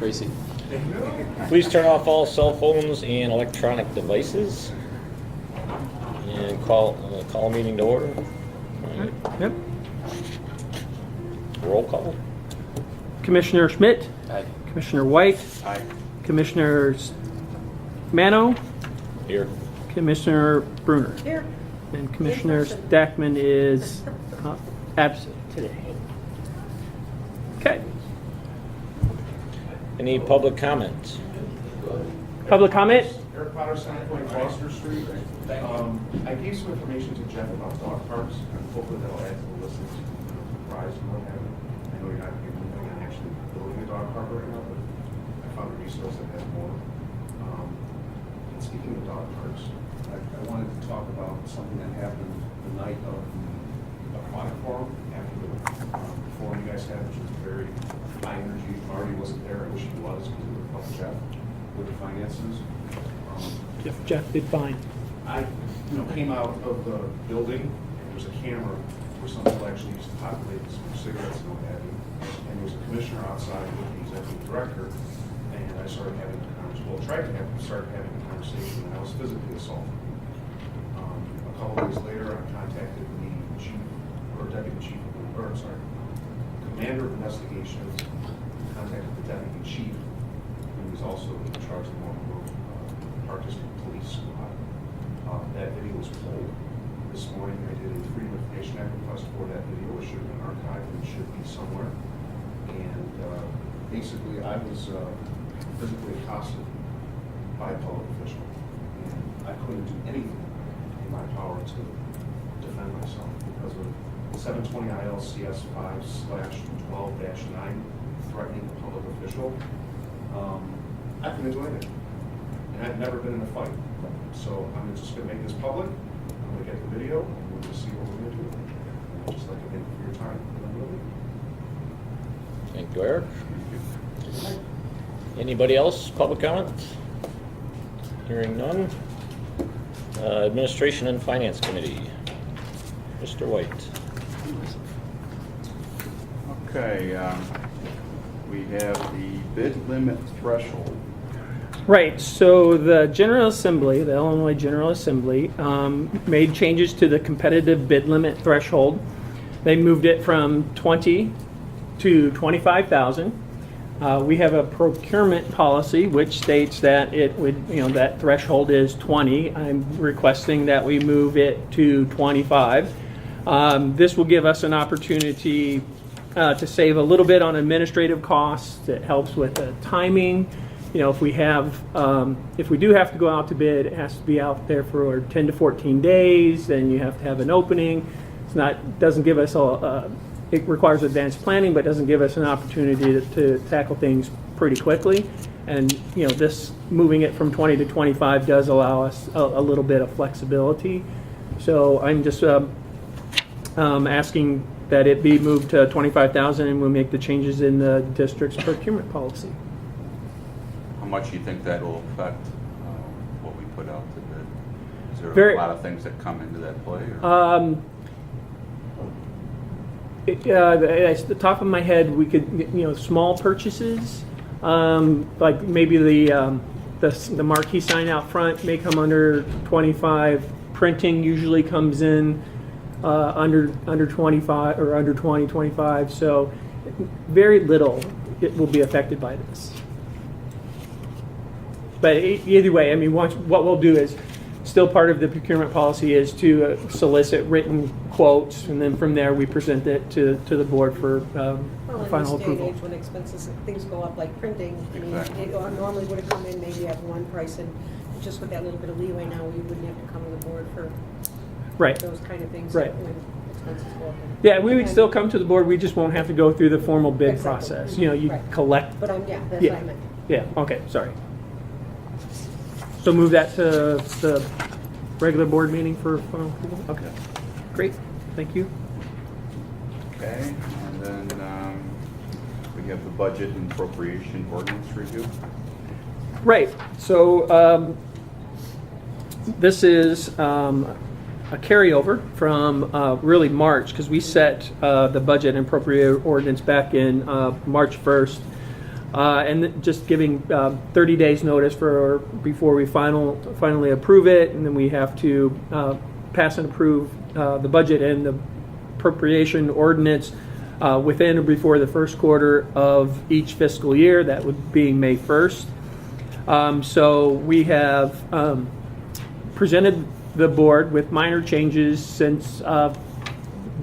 Tracy. Please turn off all cell phones and electronic devices. And call meeting to order. All right. Yep. Roll call. Commissioner Schmidt, Aye. Commissioner White, Aye. Commissioners Mano, Here. Commissioner Bruner, Here. and Commissioner Stackman is absent today. Okay. Any public comments? Public comment? Eric Potter, Center Point, Foster Street. I gave some information to Jeff about dog parks, and hopefully that'll add to the list of prize and what have you. I know you're not actually building a dog park right now, but I found a resource that has more. And speaking of dog parks, I wanted to talk about something that happened the night of the aquatic forum after the forum you guys had, which was very high energy. Marty wasn't there. I wish he was because it would help Jeff with the finances. Jeff did fine. I, came out of the building, and there was a camera where some people actually used to populate some cigarettes and what have you. And there was a commissioner outside with the executive director, and I started having a conversation, started having a conversation, and I was physically assaulted. A couple of days later, I contacted the chief, or deputy chief, commander of investigations, contacted the deputy chief, who was also in charge of the Morton Park District Police Squad. That video was pulled this morning. I did a Freedom of Information Act request for that video. It should have been archived and it should be somewhere. And basically, I was physically accosted by a public official. And I couldn't do anything in my power to defend myself because of 720 ILCS 5/12-9 threatening a public official. I couldn't do anything. And I've never been in a fight. So I'm just going to make this public. I'm going to get the video, and we'll just see what we're going to do. And I'd just like to thank you for your time. Thank you, Eric. Anybody else? Public comment? Hearing none. Administration and Finance Committee. Mr. White. Okay, we have the bid limit threshold. Right, so the General Assembly, the Illinois General Assembly, made changes to the competitive bid limit threshold. They moved it from 20 to 25,000. We have a procurement policy which states that it would, that threshold is 20. I'm requesting that we move it to 25. This will give us an opportunity to save a little bit on administrative costs. It helps with the timing. If we do have to go out to bid, it has to be out there for 10 to 14 days. Then you have to have an opening. Doesn't give us it requires advanced planning, but doesn't give us an opportunity to tackle things pretty quickly. And this moving it from 20 to 25 does allow us a little bit of flexibility. So I'm just asking that it be moved to 25,000, and we'll make the changes in the district's procurement policy. How much do you think that will affect what we put out to bid? Is there Very- a lot of things that come into that play? Or? At the top of my head, we could, small purchases, like maybe the marquee sign out front may come under 25. Printing usually comes in under 25 or under 20, 25. So very little it will be affected by this. But either way, what we'll do is, still part of the procurement policy is to solicit written quotes, and then from there we present it to the board for final In this day and approval. age, when expenses, things go up like printing, Exactly. it normally would have come in maybe at one price, and just with that little bit of leeway now, we wouldn't have to come to the board for Right. those kind of things. Right. When expenses go up. Yeah, we would And- still come to the board. We just won't have to go through the formal bid Exactly. process. You Right. collect. But that's Yeah. what I meant. Yeah. Okay. Sorry. So move that to the regular board meeting for final approval. Okay. Great. Thank you. Okay, and then we have the budget and appropriation ordinance review. Right. So this is a carryover from really March, because we set the budget and appropriate ordinance back in March 1st. and just giving 30 days notice before we finally approve it, and then we have to pass and approve the budget and the appropriation ordinance within or before the first quarter of each fiscal year. That would be May 1st. So we have presented the board with minor changes since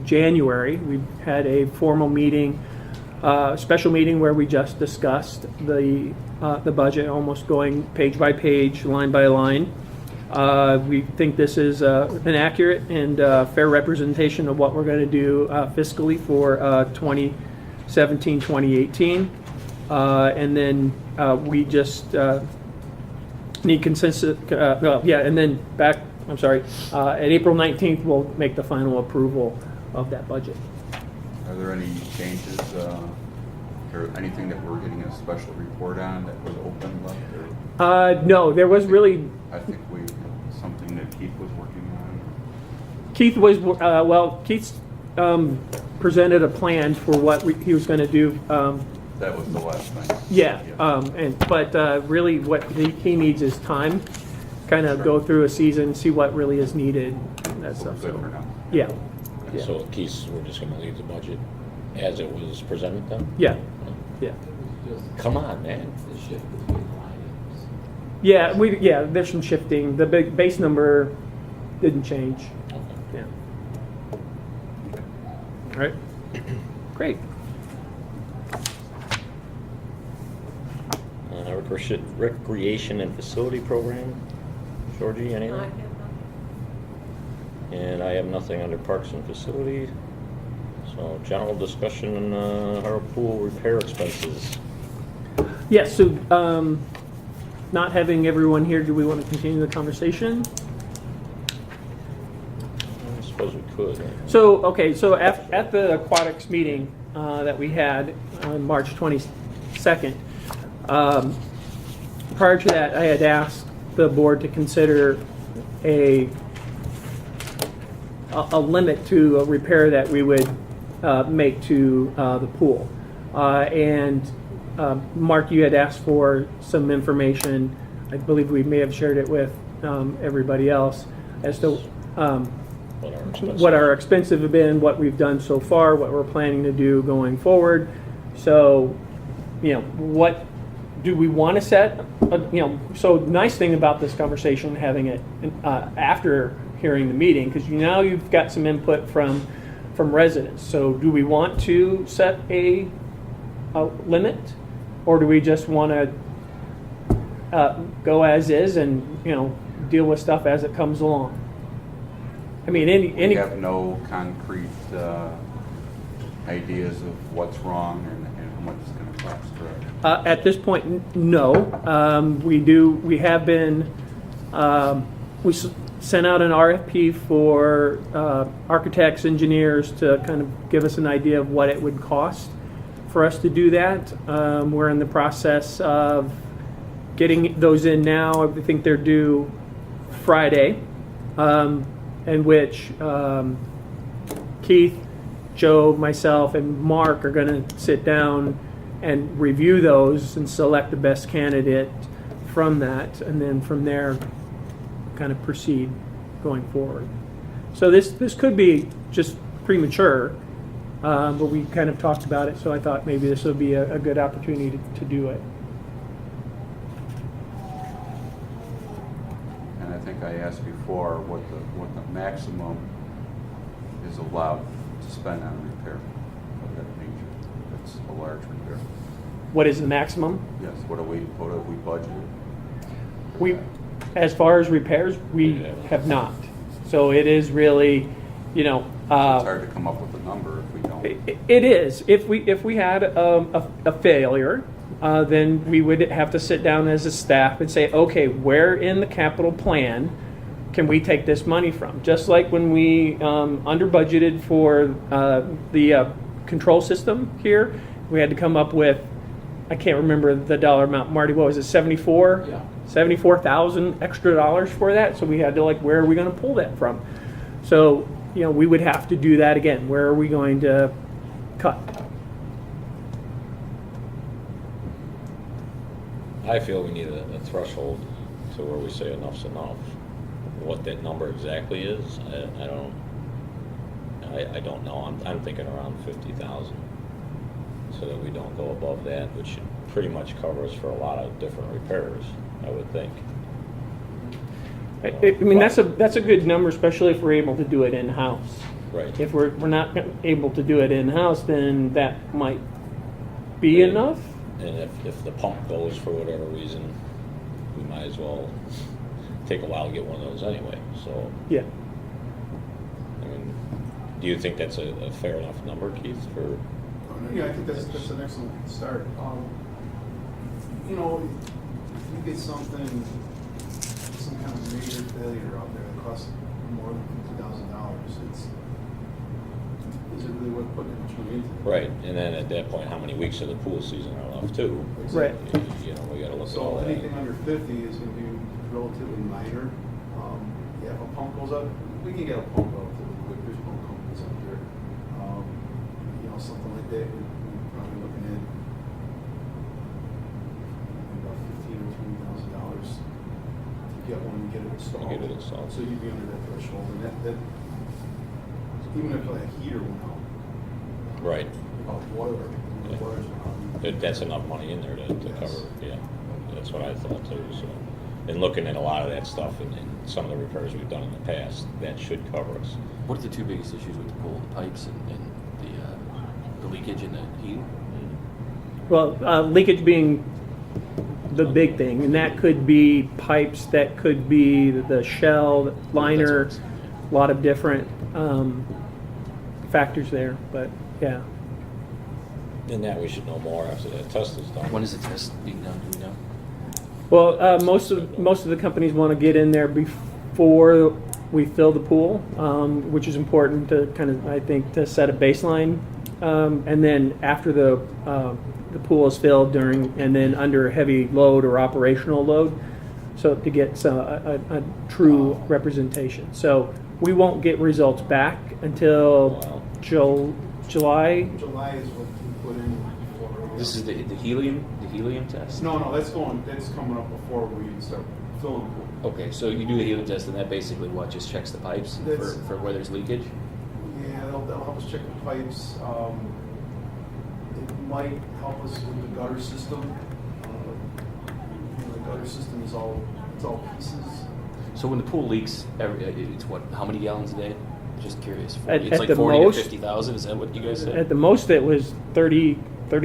January. We've had a formal meeting, special meeting where we just discussed the budget, almost going page by page, line by line. We think this is an accurate and fair representation of what we're going to do fiscally for 2017-2018. And then we just need consensus. And then at April 19th, we'll make the final approval of that budget. Are there any changes, or anything that we're getting a special report on that was open left? Or? No, there was really. I think something that Keith was working on. Keith was, Keith presented a plan for what he was going to do. That was the last thing. Yeah, but really what he needs is time, kind of go through a season, see what really is needed, that So stuff. good So, for now. yeah. Yeah. So Keith, we're just gonna leave the budget as it was presented then? Yeah, yeah. Come on, man. The shift between line items. Yeah, there's some shifting. The big base number didn't change. Okay. Yeah. All right. Great. Recreation and facility program. Georgie, anything? I have nothing. And I have nothing under parks and facility. So general discussion on our pool repair expenses. Yes, so not having everyone here, do we want to continue the conversation? I suppose we could. So, okay, so at the aquatics meeting that we had on March 22nd, prior to that, I had asked the board to consider a limit to a repair that we would make to the pool. And Mark, you had asked for some information. I believe we may have shared it with everybody else as to what our expenses have been, what we've done so far, what we're planning to do going forward. So, what do we want to set? So the nice thing about this conversation, having it after hearing the meeting, because now you've got some input from residents. So do we want to set a limit, or do we just want to go as is and deal with stuff as it comes along? I mean, We any have no concrete ideas of what's wrong and how much it's going to cost, correct? at this point, no. We have been. Sent out an RFP for architects, engineers to kind of give us an idea of what it would cost for us to do that. We're in the process of getting those in now. I think they're due Friday, in which Keith, Joe, myself, and Mark are going to sit down and review those and select the best candidate from that, and then from there kind of proceed going forward. So this could be just premature, but we kind of talked about it, so I thought maybe this would be a good opportunity to do it. And I think I asked before what the maximum is allowed to spend on repair of that nature. It's a large repair. What is the maximum? Yes, what have we budgeted? As far as repairs, we have not. So it is really, It's hard to come up with a number if we don't. It is. If we had a failure, then we would have to sit down as a staff and say, okay, where in the capital plan can we take this money from? Just like when we under budgeted for the control system here, we had to come up with, I can't remember the dollar amount. Marty, what was it, 74? Yeah. 74,000 extra dollars for that. So we had to where are we going to pull that from? So, we would have to do that again. Where are we going to cut? I feel we need a threshold to where we say enough's enough. What that number exactly is, I don't know. I'm thinking around 50,000, so that we don't go above that, which should pretty much cover us for a lot of different repairs, I would think. I mean, that's a good number, especially if we're able to do it in-house. Right. If we're not able to do it in-house, then that might be Right. enough. And if the pump goes for whatever reason, we might as well take a while to get one of those anyway. So, Yeah. I mean, do you think that's a fair enough number, Keith, for? Yeah, I think that's an excellent start. You know, if you get something, some kind of major failure out there that costs more than $50,000, is it really worth putting much money into? Right, and then at that point, how many weeks of the pool season are left too? Right. You know, we gotta look at So all that. anything under 50 is going to be relatively minor. Yeah, if a pump goes up, we can get a pump relatively quick. There's pump companies out there. You know, something like that, we're probably looking at about $15,000 or $20,000 to get one and get it installed. To get it installed. So you'd be under that threshold, and that even if a heater went out, Right, boiler, Yeah. boilers went out. that's enough money in there to Yes. cover, yeah, that's what I thought too, so. And looking at a lot of that stuff and some of the repairs we've done in the past, that should cover us. What are the two biggest issues with the pool? The pipes and the leakage and the heat? Well, leakage being the big thing, and that could be pipes, that could be the shell, the liner, That's a lot of different factors there, but yeah. And that we should know more after that test is done. When is the test being done? Do we know? Well, most of the companies want to get in there before we fill the pool, which is important to kind of, I think, to set a baseline, and then after the pool is filled and then under heavy load or operational load, so to get a true representation. So we won't get results back until Wow. July. July is what we put in before. This is the helium test? No, that's coming up before we even start filling the pool. Okay, so you do the helium test and that basically what, just checks the pipes That's- for where there's leakage? Yeah, they'll help us check the pipes. It might help us with the gutter system. The gutter system is all pieces. So when the pool leaks, it's what, how many gallons a day? Just curious. At It's like the 40 most- to 50,000, is that what you guys At said? the most, it was 30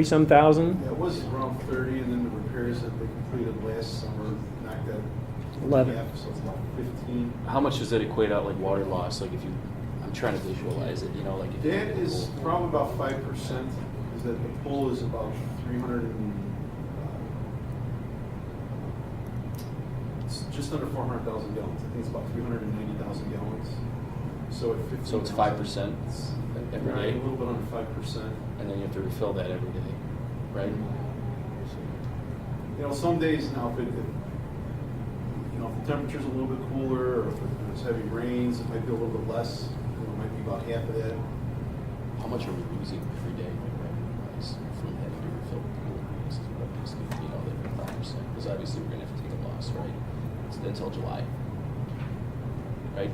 some thousand. Yeah, it was around 30, and then the repairs that they completed last summer knocked that 11. half, so it's about 15. How much does that equate out like water loss? Like if you, I'm trying to visualize it, you know, like if you That look at the is pool. probably about 5%, is that the pool is about 300 and, it's just under 400,000 gallons. I think it's about 390,000 gallons. So at 15. So it's 5% every Right, day? a little bit under 5%. And then you have to refill that every day, right? You know, some days now, if the temperature's a little bit cooler, or if there's heavy rains, it might be a little bit less. You know, it might be about half of that. How much are we losing every day revenue-wise from having to refill the pool? This is what I'm asking, you know, that 5%, because obviously we're gonna have to take a loss, right? It's until July, right?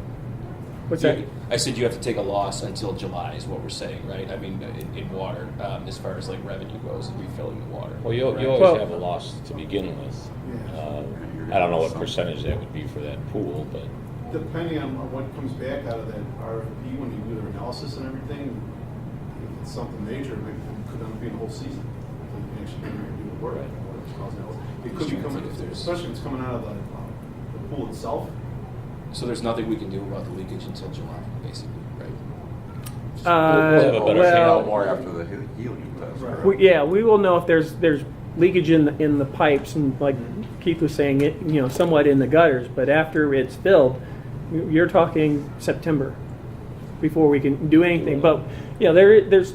What's that? I said you have to take a loss until July is what we're saying, right? I mean, in water, as far as like revenue goes, refilling the water. Well, you right? always Well- have a loss to begin with. Yeah. I don't know what percentage that would be for that pool, but Depending on what comes back out of that RFP, when you do their analysis and everything, if it's something major, it could end up being a whole season. So you can actually get in there and do the work. Whatever's causing it. It could be Just coming, trying to think if there's- especially if it's coming out of the pool itself. So there's nothing we can do about the leakage until July, basically, right? We'll have a better Find out well, more after the helium test. Right. yeah, we will know if there's leakage in the pipes, and like Keith was saying, it somewhat in the gutters. But after it's filled, you're talking September before we can do anything. But there's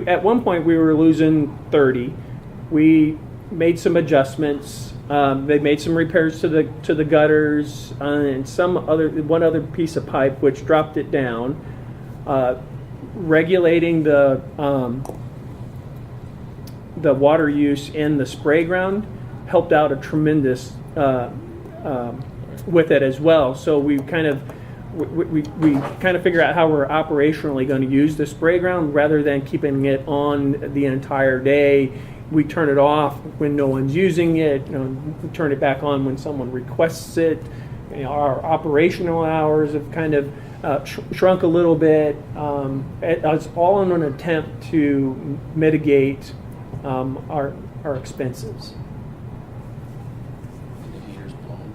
at one point we were losing 30. We made some adjustments. They made some repairs to the gutters and one other piece of pipe, which dropped it down. the water use in the spray ground helped out a tremendous with it as well. So we kind of figure out how we're operationally going to use the spray ground rather than keeping it on the entire day. We turn it off when no one's using it. We turn it back on when someone requests it. Our operational hours have kind of shrunk a little bit. It's all in an attempt to mitigate our expenses. The heater's blown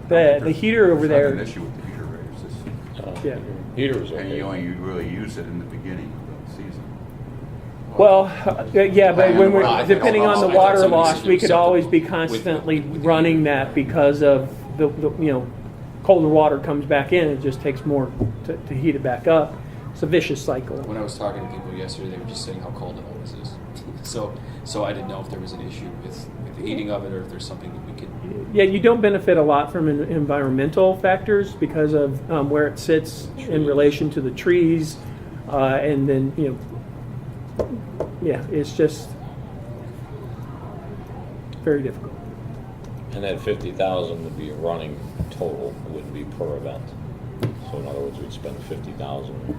completely. The heater over There's not an there. issue with the heater rates. Yeah. Heater was And okay. you only really use it in the beginning of the season. Well, yeah, but when No, I we're think depending on also- the I thought water somebody loss, said we it could was always be acceptable with constantly the running heater. that because of the colder water comes back in. It just takes more to heat it back up. It's a vicious cycle. When I was talking to people yesterday, they were just saying how cold it always is. So I didn't know if there was an issue with the heating of it, or if there's something that we could. Yeah, you don't benefit a lot from environmental factors because of where it sits in relation to the trees, and then yeah, it's just very difficult. And that 50,000 would be a running total, it wouldn't be per event. So in other words, we'd spend 50,000.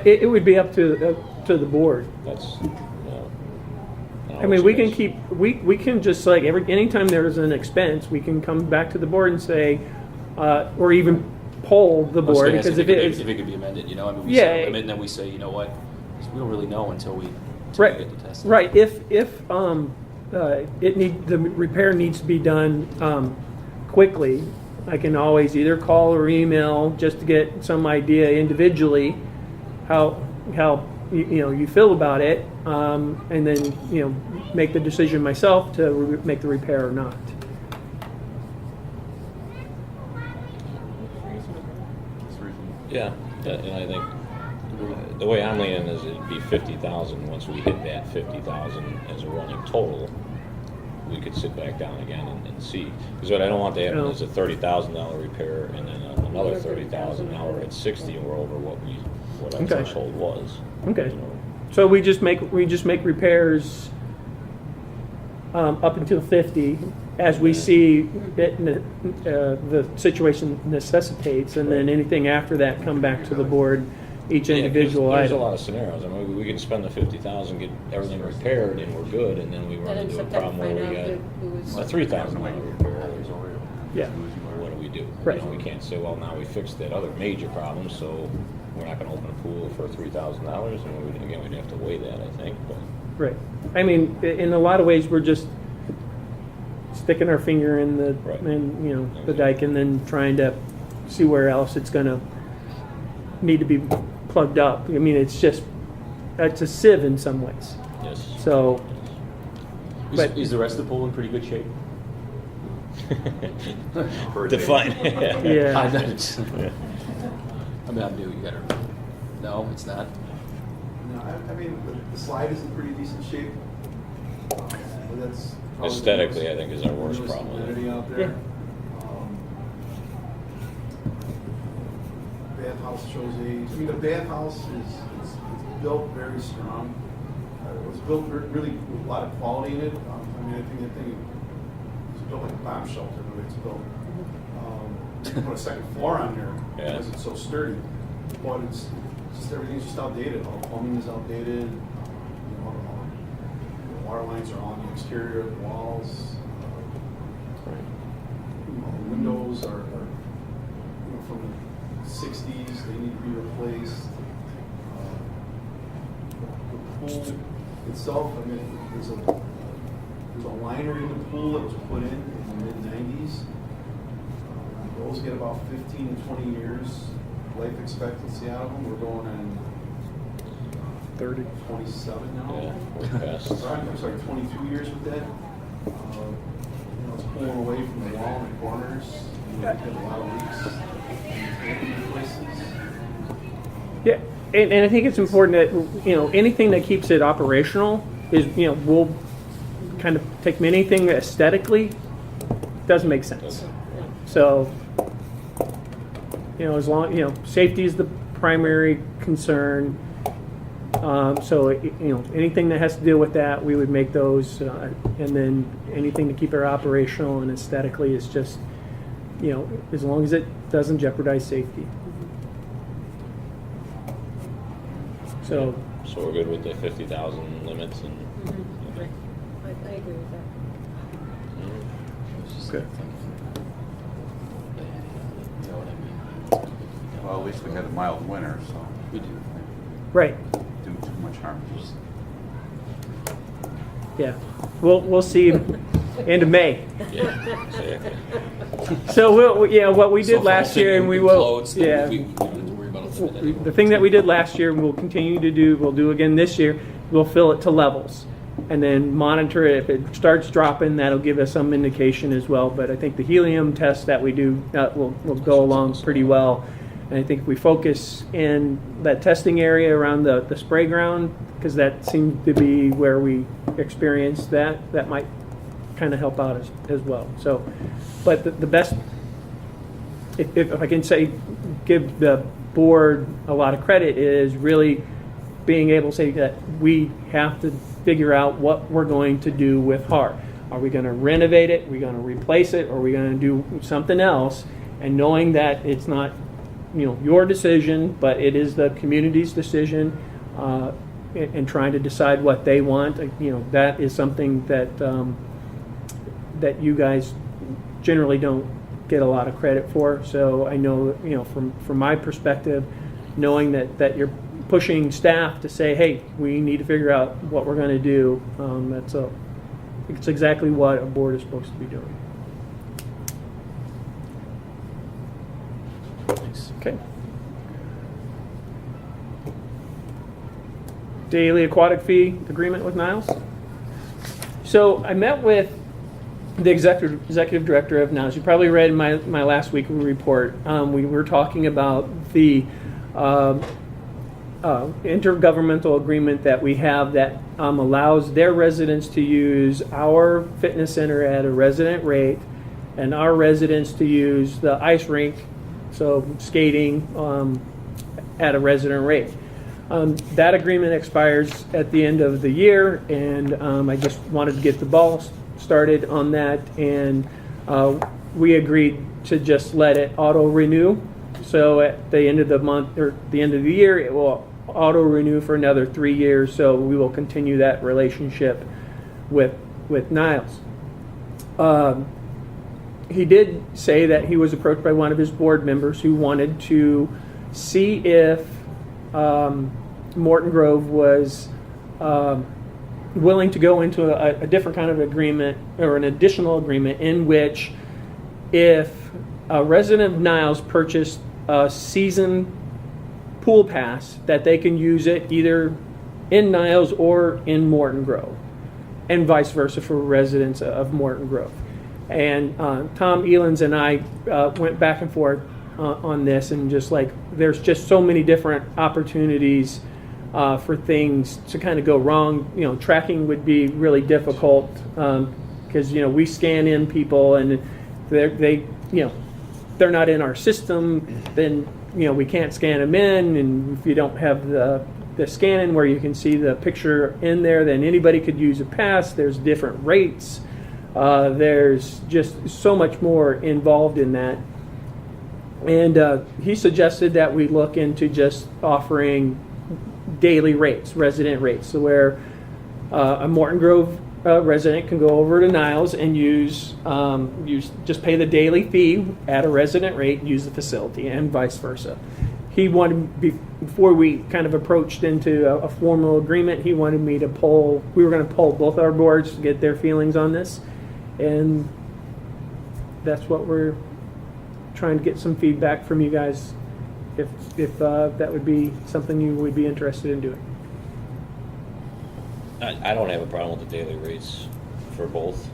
It would be up to the board. That's, I mean, we can keep, we can just like anytime there's an expense, we can come back to the board and say, or even poll the I was board, gonna ask because if if it it could be amended, I mean, we Yeah. set a limit, and then we say, you know what, we don't really know until we right, get the test. right, if the repair needs to be done quickly, I can always either call or email just to get some idea individually how you feel about it, and then make the decision myself to make the repair or not. It's reasonable. Yeah, and I think the way I'm leaning is it'd be 50,000. Once we hit that 50,000 as a running total, we could sit back down again and see. Because what I don't want to happen is a $30,000 repair and then another 30,000. Now we're at 60 and we're over what our Okay. threshold was. Okay. You know. So we just make repairs up until 50 as we see it, the situation necessitates, and then anything after that come back to the board, each Yeah, 'cause individual there's item. a lot of scenarios. I mean, we can spend the 50,000, get everything repaired, and we're good, and then we run Then in into a September, problem where find we out got who was. a $3,000 repair. Yeah. What do we do? Right. We can't say, well, now we fixed that other major problem, so we're not going to open a pool for $3,000. And again, we'd have to weigh that, I think. But Right. I mean, in a lot of ways, we're just sticking our finger in the Right. the dike, and then trying to see where else it's going to need to be plugged up. I mean, it's a sieve in some ways. yes. So, but- Is the rest of the pool in pretty good shape? Define. Yeah. I mean, I'm new, you gotta, no, it's not. No, I mean, the slide is in pretty decent shape. But that's probably Aesthetically, the I think, is our worst newest problem. amenity out there. Bathhouse shows age. I mean, the bathhouse it's built very strong. It was built really with a lot of quality in it. I mean, I think that thing is built like a bomb shelter the way it's built. You can put a second floor on there Yeah. because it's so sturdy. But it's just everything's just outdated. All the plumbing is outdated. The water lines are on the exterior of the walls. The windows are from the 60s. They need to be replaced. The pool itself, I mean, there's a liner in the pool that was put in the mid-90s. Those get about 15 to 20 years life expectancy out of them. We're going on 30. 27 now. Yeah, we're past. I'm sorry, 22 years with that. It's pulling away from the wall in the corners. We've had a lot of leaks in places. Yeah, and I think it's important that anything that keeps it operational is we'll kind of take anything aesthetically doesn't make sense. So as long safety is the primary concern. So, anything that has to deal with that, we would make those, and then anything to keep it operational and aesthetically is just, as long as it doesn't jeopardize safety. So, So we're good with the 50,000 limits and. Right. I agree with that. It's just Okay. like, you know what I mean? Well, at least we had a mild winter, so. We do. right, Do too much harm. yeah. We'll see end of May. Yeah, exactly. So, what we So did if last the whole year, thing and we will, implodes, then yeah. we don't have to worry about it anymore. The thing that we did last year, we'll continue to do, we'll do again this year, we'll fill it to levels. And then monitor it. If it starts dropping, that'll give us some indication as well. But I think the helium test that we do will go along pretty well. And I think if we focus in that testing area around the spray ground, because that seems to be where we experience that might kind of help out as well. So, but the best, if I can say, give the board a lot of credit, is really being able to say that we have to figure out what we're going to do with Hart. Are we going to renovate it? Are we going to replace it? Or are we going to do something else? And knowing that it's not, your decision, but it is the community's decision, and trying to decide what they want. That is something that that you guys generally don't get a lot of credit for. So I know, from my perspective, knowing that you're pushing staff to say, hey, we need to figure out what we're going to do. It's exactly what a board is supposed to be doing. Thanks. Okay. Daily aquatic fee agreement with Niles. So I met with the executive director of Niles. You probably read my last weekly report. We were talking about the intergovernmental agreement that we have that allows their residents to use our fitness center at a resident rate, and our residents to use the ice rink, so skating, at a resident rate. That agreement expires at the end of the year, and I just wanted to get the ball started on that, and we agreed to just let it auto-renew. So at the end of the month, or the end of the year, it will auto-renew for another 3 years, so we will continue that relationship with Niles. He did say that he was approached by one of his board members who wanted to see if Morton Grove was willing to go into a different kind of agreement, or an additional agreement, in which if a resident of Niles purchased a season pool pass, that they can use it either in Niles or in Morton Grove, and vice versa for residents of Morton Grove. And Tom Elens and I went back and forth on this, and just like, there's just so many different opportunities for things to kind of go wrong. Tracking would be really difficult, because we scan in people, and they're not in our system. Then we can't scan them in, and if you don't have the scan-in where you can see the picture in there, then anybody could use a pass. There's different rates. There's just so much more involved in that. And he suggested that we look into just offering daily rates, resident rates, so where a Morton Grove resident can go over to Niles and use just pay the daily fee at a resident rate, use the facility, and vice versa. He wanted, before we kind of approached into a formal agreement, he wanted me to we were going to poll both our boards to get their feelings on this, and that's what we're trying to get some feedback from you guys, if that would be something you would be interested in doing. I don't have a problem with the daily rates for both,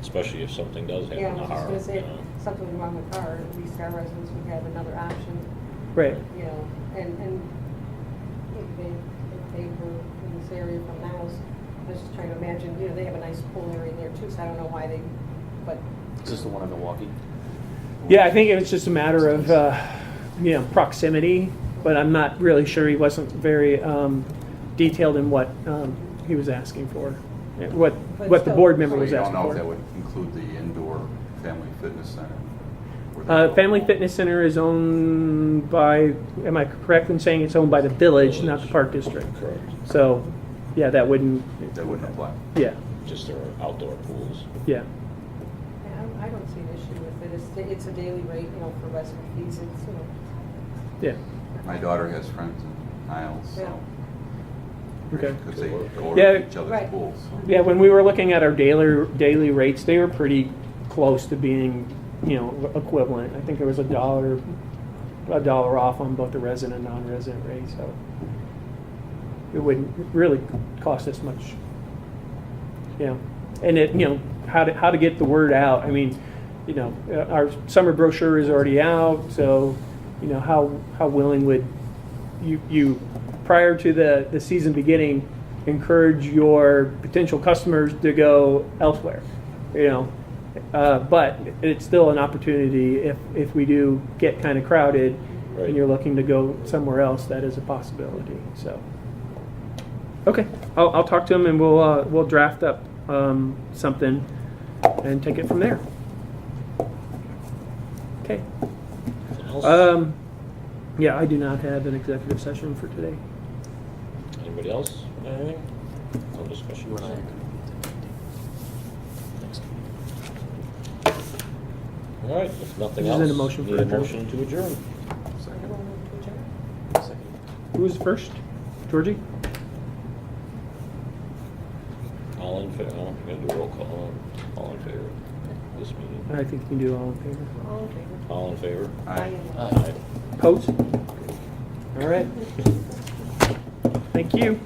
especially if something does happen Yeah, I to was Hart. just gonna say, something wrong with Hart, at least our residents would have another option. Right. And if they were in this area from Niles, I was just trying to imagine, they have a nice pool area there too, so I don't know why but. Is this the one in Milwaukee? Yeah, I think it was just a matter of proximity. but I'm not really sure. He wasn't very detailed in what he was asking for, what the board member So was you don't asking know if that for. would include the indoor family fitness center? Where they- Family Fitness Center is owned by, am I correct in saying it's owned by the village, not the park district? Correct. So, yeah, that wouldn't, That wouldn't apply. yeah, Just their outdoor pools. yeah. Yeah, I don't see an issue with it. It's a daily rate, for resident fees. It's, Yeah, My daughter has friends in Niles, yeah. so, okay. because they go Yeah. to each other's Right. pools. Yeah, when we were looking at our daily rates, they were pretty close to being, equivalent. I think there was a dollar off on both the resident and non-resident rate, so it wouldn't really cost us much. Yeah, and how to get the word out. I mean, our summer brochure is already out, so how willing would you prior to the season beginning encourage your potential customers to go elsewhere, but it's still an opportunity if we do get kind of crowded Right. and you're looking to go somewhere else, that is a possibility. So, okay, I'll talk to him and we'll draft up something and take it from there. Okay. Anything else? Yeah, I do not have an executive session for today. Anybody else? Anything? No discussion? You and I are going to be next week. All right, if nothing Is else, it a motion for need a adjournment? motion to adjourn. Everyone move to adjourn? Second. Who was first? Georgie? All in favor? Oh, we're gonna do a roll call. All in favor of this meeting? I think you can do all in favor. All in favor? All in favor? Aye. Aye. Opposed? All right. Thank you.